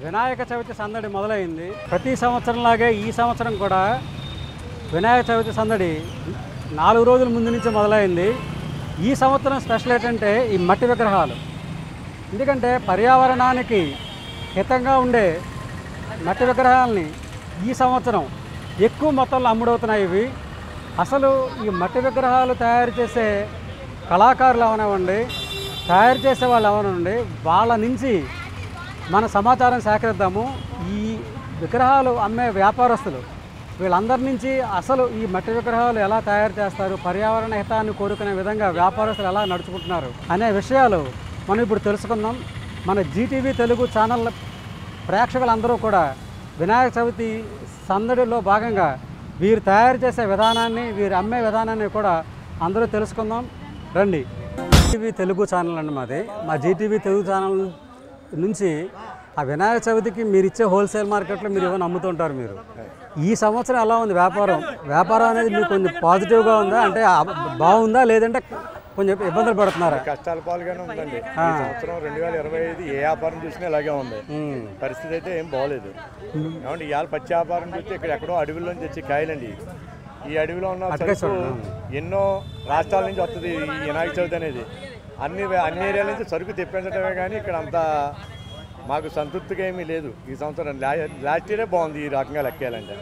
వినాయక చవితి సందడి మొదలైంది. ప్రతి సంవత్సరంలాగే ఈ సంవత్సరం కూడా వినాయక చవితి సందడి 4 రోజుల ముందు నుంచి మొదలైంది. ఈ సంవత్సరం స్పెషల్ ఏంటంటే ఈ మట్టి విగ్రహాలు. ఎందుకంటే పర్యావరణానికి హితంగా ఉండే మట్టి విగ్రహాలని ఈ సంవత్సరం ఎక్కువ మొత్తంలో అమ్ముడవుతున్నాయి. ఇవి అసలు ఈ మట్టి విగ్రహాలు తయారు చేసే కళాకారులు అవనివ్వండి, తయారు చేసే వాళ్ళు అవనివ్వండి, వాళ్ళ నుంచి మన సమాచారం సేకరిద్దాము. ఈ విగ్రహాలు అమ్మే వ్యాపారస్తులు వీళ్ళందరి నుంచి అసలు ఈ మట్టి విగ్రహాలు ఎలా తయారు చేస్తారు, పర్యావరణ హితాన్ని కోరుకునే విధంగా వ్యాపారస్తులు ఎలా నడుచుకుంటున్నారు అనే విషయాలు మనం ఇప్పుడు తెలుసుకుందాం. మన జీటీవీ తెలుగు ఛానల్ ప్రేక్షకులందరూ కూడా వినాయక చవితి సందడిలో భాగంగా వీరు తయారు చేసే విధానాన్ని, వీరు అమ్మే విధానాన్ని కూడా అందరూ తెలుసుకుందాం రండి. జీటీవీ తెలుగు ఛానల్ అండి మాది. మా జీటీవీ తెలుగు ఛానల్ నుంచి ఆ వినాయక చవితికి మీరు ఇచ్చే హోల్సేల్ మార్కెట్లో మీరు ఏమైనా అమ్ముతుంటారు. మీరు ఈ సంవత్సరం ఎలా ఉంది వ్యాపారం అనేది మీకు కొంచెం పాజిటివ్గా ఉందా, అంటే బాగుందా, లేదంటే కొంచెం ఇబ్బందులు పడుతున్నారా? కష్టాల పాలుగానే ఉందండి. ఈ సంవత్సరం 2025 ఏ వ్యాపారం చూసినా ఇలాగే ఉంది. పరిస్థితి అయితే ఏం బాగోలేదు. కాబట్టి ఇవాళ పచ్చి వ్యాపారం చూస్తే ఇక్కడ ఎక్కడో అడవిలోంచి తెచ్చి కాయలండి. ఈ అడవిలో ఉన్న సరుకు ఎన్నో రాష్ట్రాల నుంచి వస్తుంది ఈ వినాయక చవితి అనేది. అన్ని ఏరియాల నుంచి సరుకు తెప్పించడమే కానీ ఇక్కడ అంతా మాకు సంతృప్తిగా ఏమీ లేదు. ఈ సంవత్సరం లాస్ట్ ఇయరే బాగుంది ఈ రకంగా లెక్కేయాలంటే.